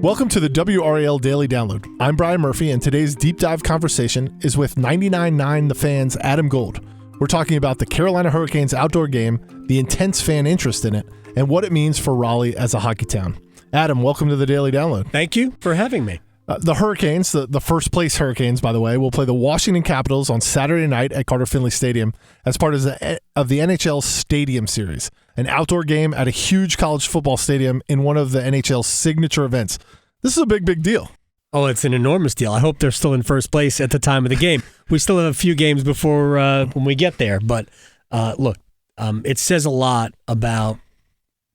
Welcome to the WRAL Daily Download. I'm Brian Murphy, and today's deep dive conversation is with 99.9 The Fan's Adam Gold. We're talking about the Carolina Hurricanes outdoor game, the intense fan interest in it, and what it means for Raleigh as a hockey town. Adam, welcome to the Daily Download. Thank you for having me. The Hurricanes, the first place Hurricanes, by the way, will play the Washington Capitals on Saturday night at Carter Finley Stadium as part of the NHL Stadium Series, an outdoor game at a huge college football stadium in one of the NHL's signature events. This is a big deal. Oh, it's an enormous deal. I hope they're still in first place at the time of the game. We still have a few games before when we get there, but look, it says a lot about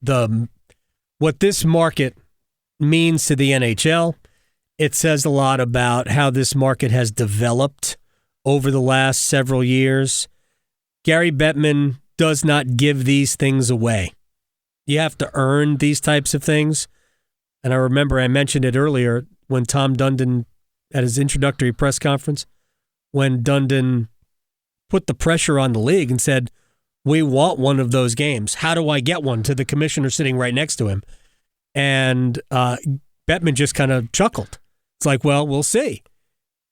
what this market means to the NHL. It says a lot about how this market has developed over the last several years. Gary Bettman does not give these things away. You have to earn these types of things. And I remember I mentioned it earlier when Tom Dundon, at his introductory press conference, when Dundon put the pressure on the league and said, we want one of those games. How do I get one? To the commissioner sitting right next to him. And Bettman just kind of chuckled. It's like, well, we'll see.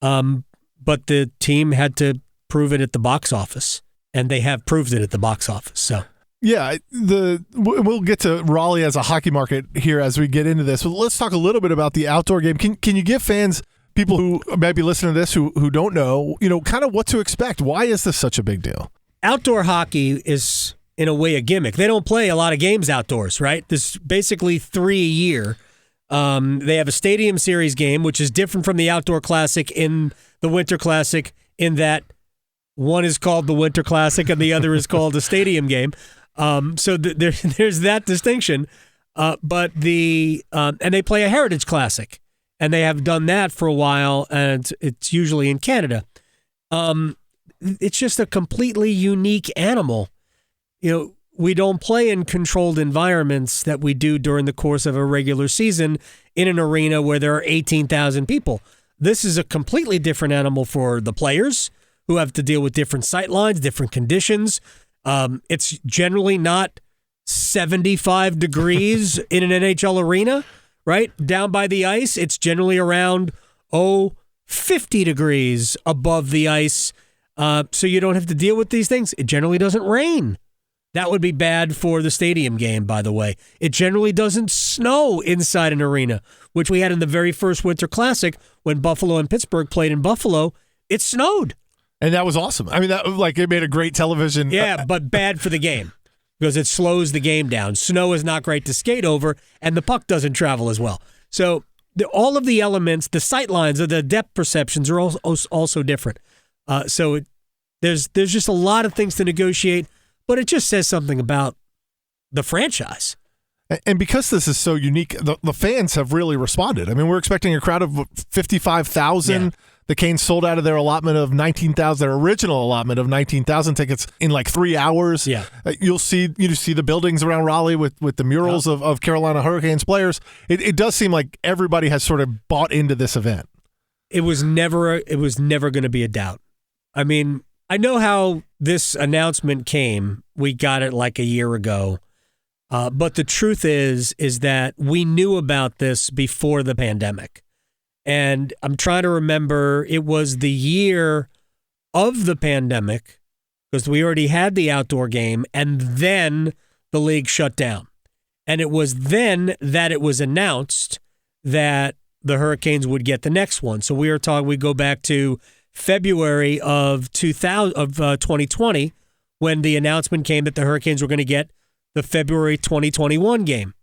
But the team had to prove it at the box office, and they have proved it at the box office. So, yeah, we'll get to Raleigh as a hockey market here as we get into this. But let's talk a little bit about the outdoor game. Can you give fans, people who might be listening to this who don't know, kind of what to expect? Why is this such a big deal? Outdoor hockey is, in a way, a gimmick. They don't play a lot of games outdoors, right? There's basically 3 a year. They have a Stadium Series game, which is different from the Outdoor Classic in the Winter Classic, in that one is called the Winter Classic and the other is called a Stadium game. So there's that distinction. But and they play a Heritage Classic, and they have done that for a while, and it's usually in Canada. It's just a completely unique animal. We don't play in controlled environments that we do during the course of a regular season in an arena where there are 18,000 people. This is a completely different animal for the players who have to deal with different sight lines, different conditions. It's generally not 75 degrees in an NHL arena, right? Down by the ice, it's generally around, 50 degrees above the ice. So you don't have to deal with these things. It generally doesn't rain. That would be bad for the stadium game, by the way. It generally doesn't snow inside an arena, which we had in the very first Winter Classic when Buffalo and Pittsburgh played in Buffalo. It snowed. And that was awesome. I mean, it made a great television. Yeah, but bad for the game because it slows the game down. Snow is not great to skate over, and the puck doesn't travel as well. So all of the elements, the sight lines, or the depth perceptions are also different. So there's just a lot of things to negotiate. But it just says something about the franchise. And because this is so unique, the fans have really responded. I mean, we're expecting a crowd of 55,000. Yeah. The Canes sold out of their allotment of 19,000, their original allotment of 19,000 tickets in like 3 hours. Yeah. You see the buildings around Raleigh with the murals of Carolina Hurricanes players. It does seem like everybody has sort of bought into this event. It was never going to be a doubt. I mean, I know how this announcement came. We got it like a year ago. But the truth is that we knew about this before the pandemic. And I'm trying to remember, it was the year of the pandemic because we already had the outdoor game, and then the league shut down. And it was then that it was announced that the Hurricanes would get the next one. So we go back to February of 2020 when the announcement came that the Hurricanes were going to get the February 2021 game.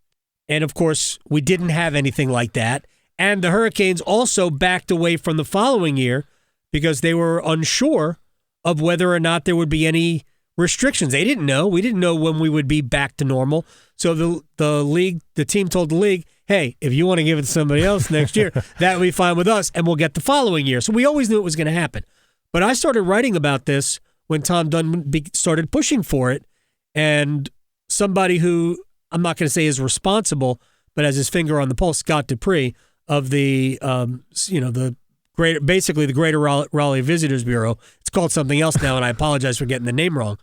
And of course, we didn't have anything like that. And the Hurricanes also backed away from the following year because they were unsure of whether or not there would be any restrictions. They didn't know. We didn't know when we would be back to normal. So the team told the league, hey, if you want to give it to somebody else next year, that would be fine with us, and we'll get the following year. So we always knew it was going to happen. But I started writing about this when Tom Dundon started pushing for it, and somebody who I'm not going to say is responsible, but has his finger on the pulse, Scott Dupree of the Greater Raleigh Visitors Bureau. It's called something else now, and I apologize for getting the name wrong.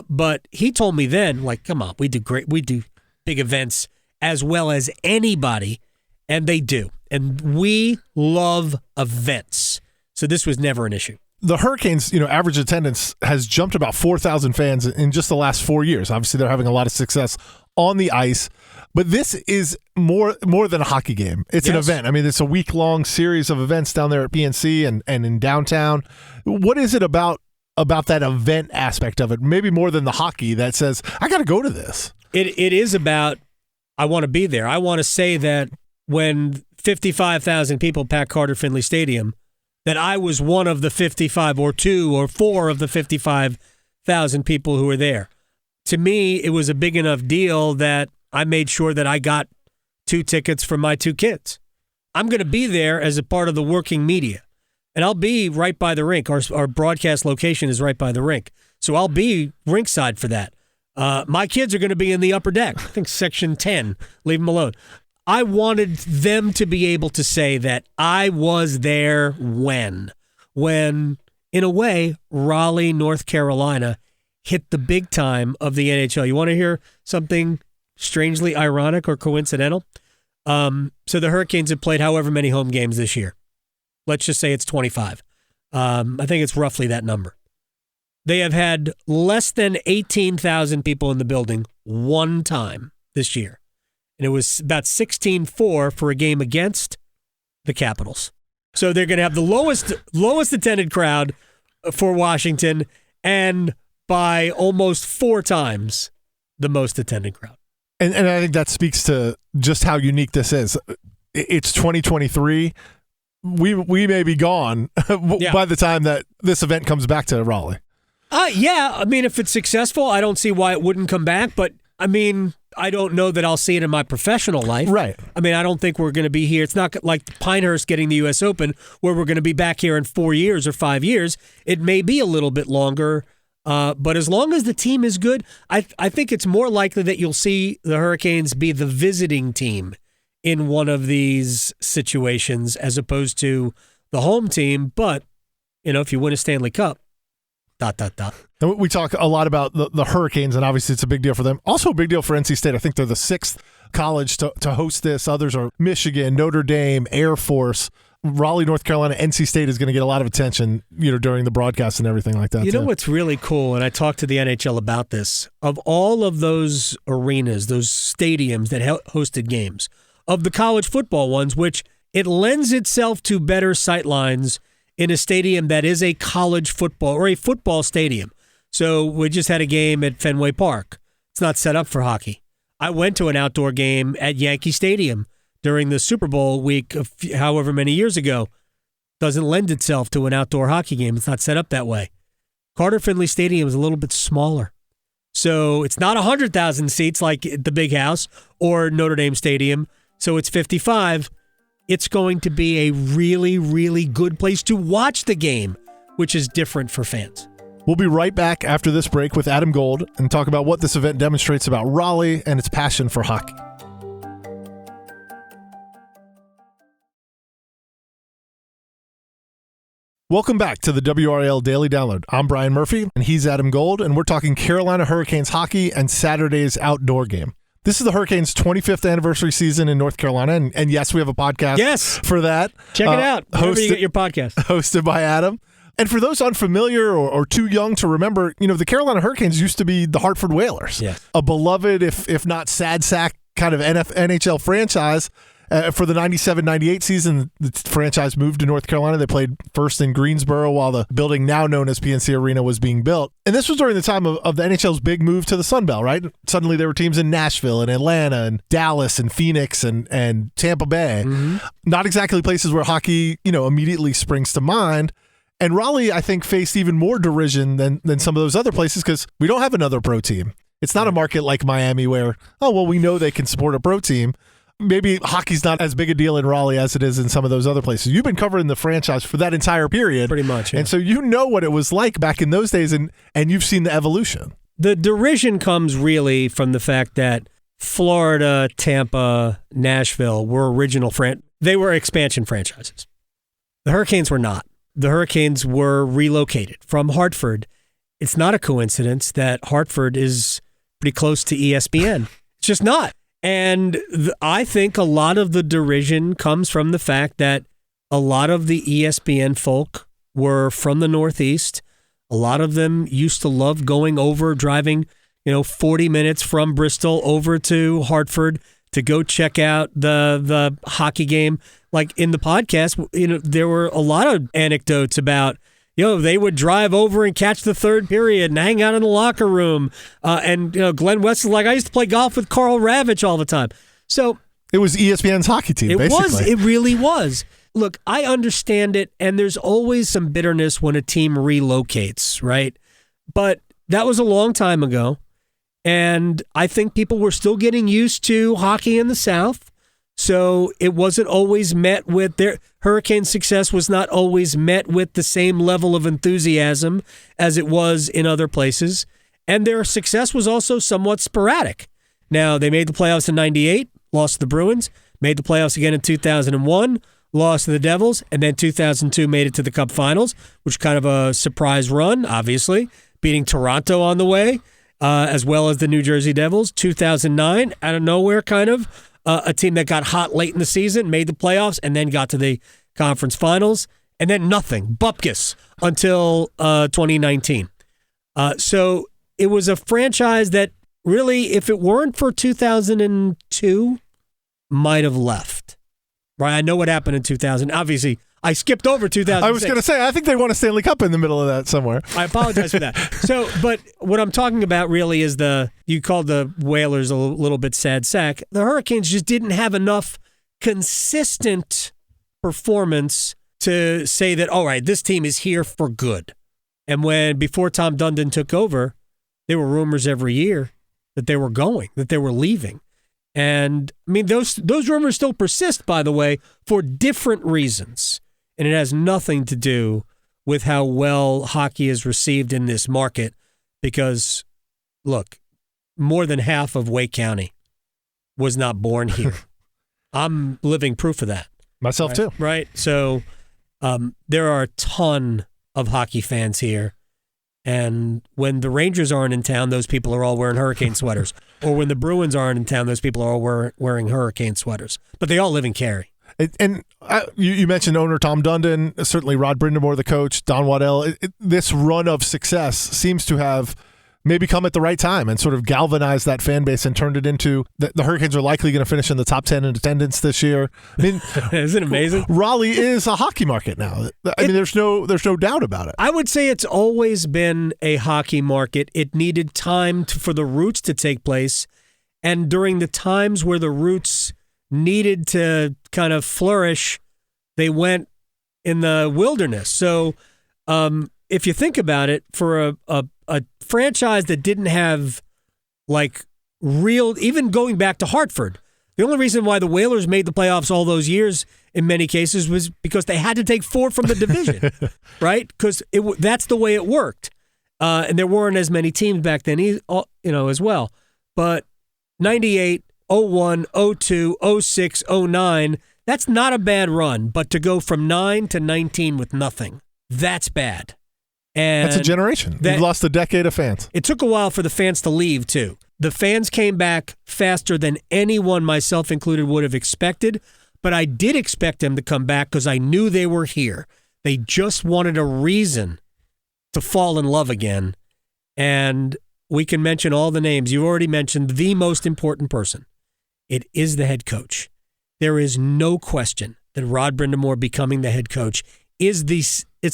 But he told me then, like, come on, we do big events as well as anybody. And they do. And we love events. So this was never an issue. The Hurricanes, average attendance has jumped about 4,000 fans in just the last 4 years. Obviously, they're having a lot of success on the ice. But this is more than a hockey game. It's an event. I mean, it's a week-long series of events down there at PNC and in downtown. What is it about that event aspect of it, maybe more than the hockey, that says, I got to go to this? It is about, I want to be there. I want to say that when 55,000 people packed Carter Finley Stadium, that I was one of the 55 or 2 or 4 of the 55,000 people who were there. To me, it was a big enough deal that I made sure that I got 2 tickets for my 2 kids. I'm going to be there as a part of the working media, and I'll be right by the rink. Our broadcast location is right by the rink, so I'll be rinkside for that. My kids are going to be in the upper deck. I think section 10. Leave them alone. I wanted them to be able to say that I was there when, in a way, Raleigh, North Carolina hit the big time of the NHL. You want to hear something strangely ironic or coincidental? So the Hurricanes have played however many home games this year. Let's just say it's 25. I think it's roughly that number. They have had less than 18,000 people in the building one time this year. And it was about 16-4 for a game against the Capitals. So they're going to have the lowest attended crowd for Washington, and by almost 4 times the most attended crowd. And I think that speaks to just how unique this is. It's 2023. We may be gone by the time that this event comes back to Raleigh. Yeah. I mean, if it's successful, I don't see why it wouldn't come back. But, I mean, I don't know that I'll see it in my professional life. Right. I mean, I don't think we're going to be here. It's not like Pinehurst getting the U.S. Open where we're going to be back here in 4 years or 5 years. It may be a little bit longer, but as long as the team is good, I think it's more likely that you'll see the Hurricanes be the visiting team in one of these situations as opposed to the home team. But, if you win a Stanley Cup, ... And we talk a lot about the Hurricanes, and obviously it's a big deal for them. Also a big deal for NC State. I think they're the 6th college to host this. Others are Michigan, Notre Dame, Air Force, Raleigh, North Carolina. NC State is going to get a lot of attention, during the broadcast and everything like that. You know what's really cool, and I talked to the NHL about this, of all of those arenas, those stadiums that hosted games, of the college football ones, which it lends itself to better sightlines in a stadium that is a college football or a football stadium. So we just had a game at Fenway Park. It's not set up for hockey. I went to an outdoor game at Yankee Stadium during the Super Bowl week of however many years ago. Doesn't lend itself to an outdoor hockey game. It's not set up that way. Carter Finley Stadium is a little bit smaller. So it's not 100,000 seats like the Big House or Notre Dame Stadium. So it's 55. It's going to be a really, really good place to watch the game, which is different for fans. We'll be right back after this break with Adam Gold and talk about what this event demonstrates about Raleigh and its passion for hockey. Welcome back to the WRAL Daily Download. I'm Brian Murphy, and he's Adam Gold, and we're talking Carolina Hurricanes hockey and Saturday's outdoor game. This is the Hurricanes' 25th anniversary season in North Carolina, and yes, we have a podcast for that. Check it out, wherever you get your podcast. Hosted by Adam. And for those unfamiliar or too young to remember, the Carolina Hurricanes used to be the Hartford Whalers, a beloved, if not sad sack, kind of NHL franchise. For the 97-98 season, the franchise moved to North Carolina. They played first in Greensboro while the building now known as PNC Arena was being built. And this was during the time of the NHL's big move to the Sun Belt, right? Suddenly there were teams in Nashville and Atlanta and Dallas and Phoenix and Tampa Bay. Mm-hmm. Not exactly places where hockey, immediately springs to mind. And Raleigh, I think, faced even more derision than some of those other places because we don't have another pro team. It's not a market like Miami where, we know they can support a pro team. Maybe hockey's not as big a deal in Raleigh as it is in some of those other places. You've been covering the franchise for that entire period. Pretty much, yeah. And so you know what it was like back in those days, and you've seen the evolution. The derision comes really from the fact that Florida, Tampa, Nashville were they were expansion franchises. The Hurricanes were not. The Hurricanes were relocated from Hartford. It's not a coincidence that Hartford is pretty close to ESPN. It's just not. And I think a lot of the derision comes from the fact that a lot of the ESPN folk were from the Northeast. A lot of them used to love going over, driving, 40 minutes from Bristol over to Hartford to go check out the hockey game. Like in the podcast, there were a lot of anecdotes about, they would drive over and catch the third period and hang out in the locker room. And Glenn West is like, I used to play golf with Carl Ravitch all the time. So it was ESPN's hockey team, basically. It really was. Look, I understand it, and there's always some bitterness when a team relocates, right? But that was a long time ago, and I think people were still getting used to hockey in the South, so it wasn't always met with their Hurricane success was not always met with the same level of enthusiasm as it was in other places, and their success was also somewhat sporadic. Now, they made the playoffs in 98, lost to the Bruins, made the playoffs again in 2001, lost to the Devils, and then 2002 made it to the Cup Finals, which is kind of a surprise run, obviously, beating Toronto on the way, as well as the New Jersey Devils. 2009, out of nowhere, kind of, a team that got hot late in the season, made the playoffs, and then got to the conference finals, and then nothing, bupkis, until 2019. So it was a franchise that really, if it weren't for 2002, might have left. Right, I know what happened in 2000. Obviously, I skipped over 2006. I was going to say, I think they won a Stanley Cup in the middle of that somewhere. I apologize for that. So, but what I'm talking about really is you called the Whalers a little bit sad sack. The Hurricanes just didn't have enough consistent performance to say that, all right, this team is here for good. And before Tom Dundon took over, there were rumors every year that they were going, that they were leaving. And, I mean, those rumors still persist, by the way, for different reasons. And it has nothing to do with how well hockey is received in this market because, look, more than half of Wake County was not born here. I'm living proof of that. Myself, right? too. Right? So there are a ton of hockey fans here. And when the Rangers aren't in town, those people are all wearing Hurricane sweaters. Or when the Bruins aren't in town, those people are all wearing Hurricane sweaters. But they all live in Cary. And you mentioned owner Tom Dundon, certainly Rod Brindamore, the coach, Don Waddell. This run of success seems to have maybe come at the right time and sort of galvanized that fan base and turned it into the Hurricanes are likely going to finish in the top 10 in attendance this year. I mean, isn't it amazing? Raleigh is a hockey market now. I mean, there's no doubt about it. I would say it's always been a hockey market. It needed time for the roots to take place, and during the times where the roots needed to kind of flourish, they went in the wilderness. So if you think about it, for a franchise that didn't have like real, even going back to Hartford, the only reason why the Whalers made the playoffs all those years in many cases was because they had to take 4 from the division, right? Because that's the way it worked. And there weren't as many teams back then, as well. But 98, 01, 02, 06, 09, that's not a bad run. But to go from 9 to 19 with nothing, that's bad. And that's a generation. You've lost a decade of fans. It took a while for the fans to leave, too. The fans came back faster than anyone, myself included, would have expected. But I did expect them to come back because I knew they were here. They just wanted a reason to fall in love again. And we can mention all the names. You already mentioned the most important person. It is the head coach. There is no question that Rod Brindamore becoming the head coach it's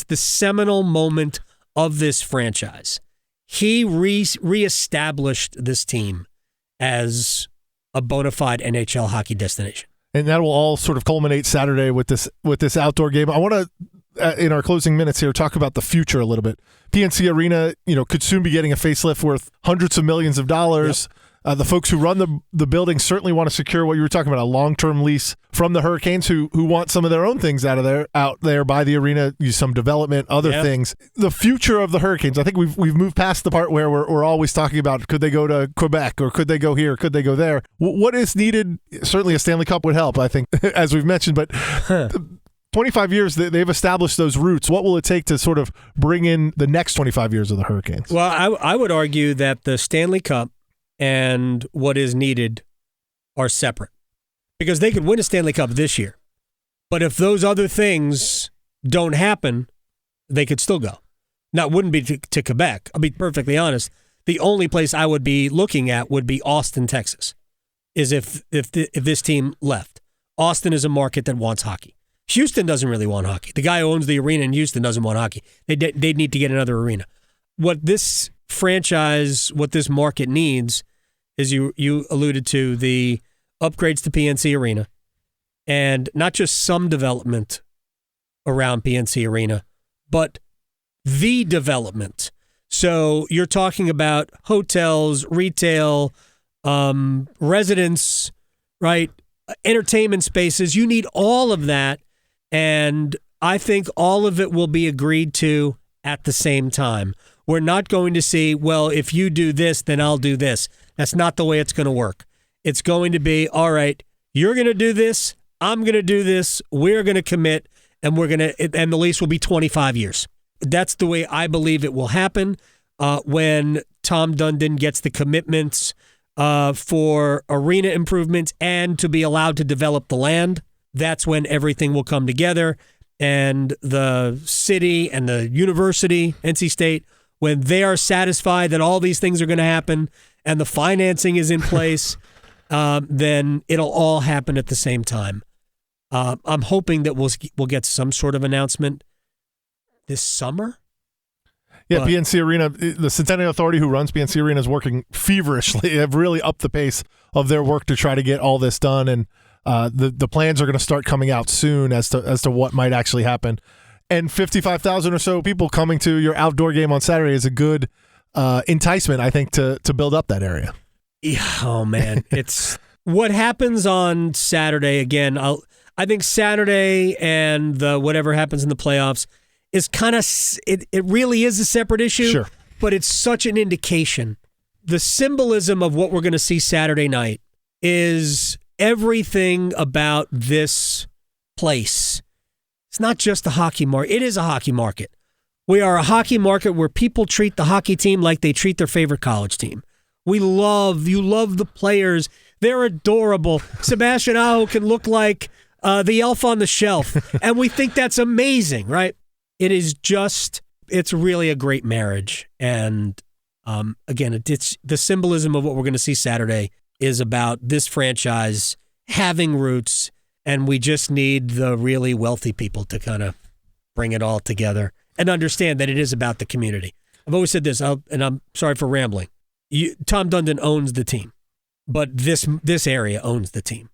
the seminal moment of this franchise. He reestablished this team as a bona fide NHL hockey destination. And that will all sort of culminate Saturday with this outdoor game. I want to, in our closing minutes here, talk about the future a little bit. PNC Arena, could soon be getting a facelift worth hundreds of millions of dollars. Yep. The folks who run the building certainly want to secure what you were talking about, a long-term lease from the Hurricanes who want some of their own things out there by the arena, use some development, other things. The future of the Hurricanes, I think we've moved past the part where we're always talking about could they go to Quebec or could they go here, could they go there? What is needed? Certainly a Stanley Cup would help, I think, as we've mentioned, but 25 years, they've established those roots. What will it take to sort of bring in the next 25 years of the Hurricanes? Well, I would argue that the Stanley Cup and what is needed are separate. Because they could win a Stanley Cup this year. But if those other things don't happen, they could still go. Now, it wouldn't be to Quebec. I'll be perfectly honest. The only place I would be looking at would be Austin, Texas, is if this team left. Austin is a market that wants hockey. Houston doesn't really want hockey. The guy who owns the arena in Houston doesn't want hockey. They need to get another arena. What this franchise, what this market needs, is you alluded to the upgrades to PNC Arena, and not just some development around PNC Arena, but the development. So you're talking about hotels, retail, residents, right? Entertainment spaces. You need all of that. And I think all of it will be agreed to at the same time. We're not going to see, well, if you do this, then I'll do this. That's not the way it's going to work. It's going to be, all right, you're going to do this, I'm going to do this, we're going to commit, and the lease will be 25 years. That's the way I believe it will happen when Tom Dundon gets the commitments for arena improvements and to be allowed to develop the land. That's when everything will come together, and the city and the university, NC State, when they are satisfied that all these things are going to happen and the financing is in place, then it'll all happen at the same time. I'm hoping that we'll get some sort of announcement this summer. Yeah, PNC Arena, the Centennial Authority who runs PNC Arena is working feverishly. They've really upped the pace of their work to try to get all this done, and the plans are going to start coming out soon as to what might actually happen. And 55,000 or so people coming to your outdoor game on Saturday is a good enticement, I think, to build up that area. Yeah, oh, man. It's what happens on Saturday. Again, I think Saturday and whatever happens in the playoffs is kind of, it really is a separate issue, sure, but it's such an indication. The symbolism of what we're going to see Saturday night is everything about this place. It's not just a hockey market. It is a hockey market. We are a hockey market where people treat the hockey team like they treat their favorite college team. You love the players. They're adorable. Sebastian Aho can look like the elf on the shelf, and we think that's amazing, right? It's really a great marriage. And again, it's the symbolism of what we're going to see Saturday is about this franchise having roots, and we just need the really wealthy people to kind of bring it all together and understand that it is about the community. I've always said this, and I'm sorry for rambling. Tom Dundon owns the team, but this area owns the team.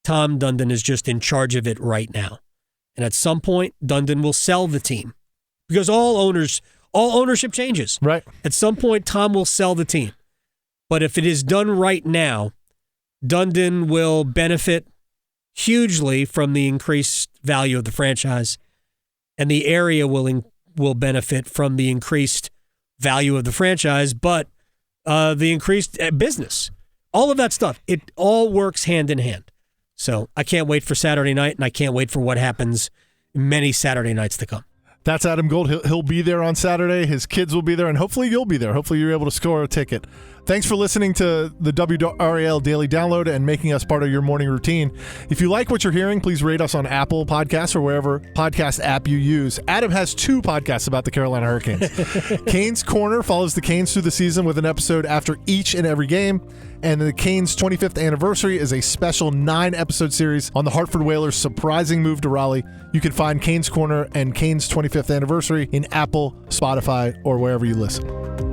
Tom Dundon is just in charge of it right now. And at some point, Dundon will sell the team because all ownership changes. Right. At some point, Tom will sell the team. But if it is done right now, Dundon will benefit hugely from the increased value of the franchise, and the area will benefit from the increased value of the franchise, but the increased business. All of that stuff, it all works hand in hand. So I can't wait for Saturday night, and I can't wait for what happens many Saturday nights to come. That's Adam Gold. He'll be there on Saturday. His kids will be there, and hopefully you'll be there. Hopefully you're able to score a ticket. Thanks for listening to the WRAL Daily Download and making us part of your morning routine. If you like what you're hearing, please rate us on Apple Podcasts or wherever podcast app you use. Adam has 2 podcasts about the Carolina Hurricanes. Canes Corner follows the Canes through the season with an episode after each and every game. And the Canes' 25th anniversary is a special 9-episode series on the Hartford Whalers' surprising move to Raleigh. You can find Canes Corner and Canes' 25th anniversary in Apple, Spotify, or wherever you listen.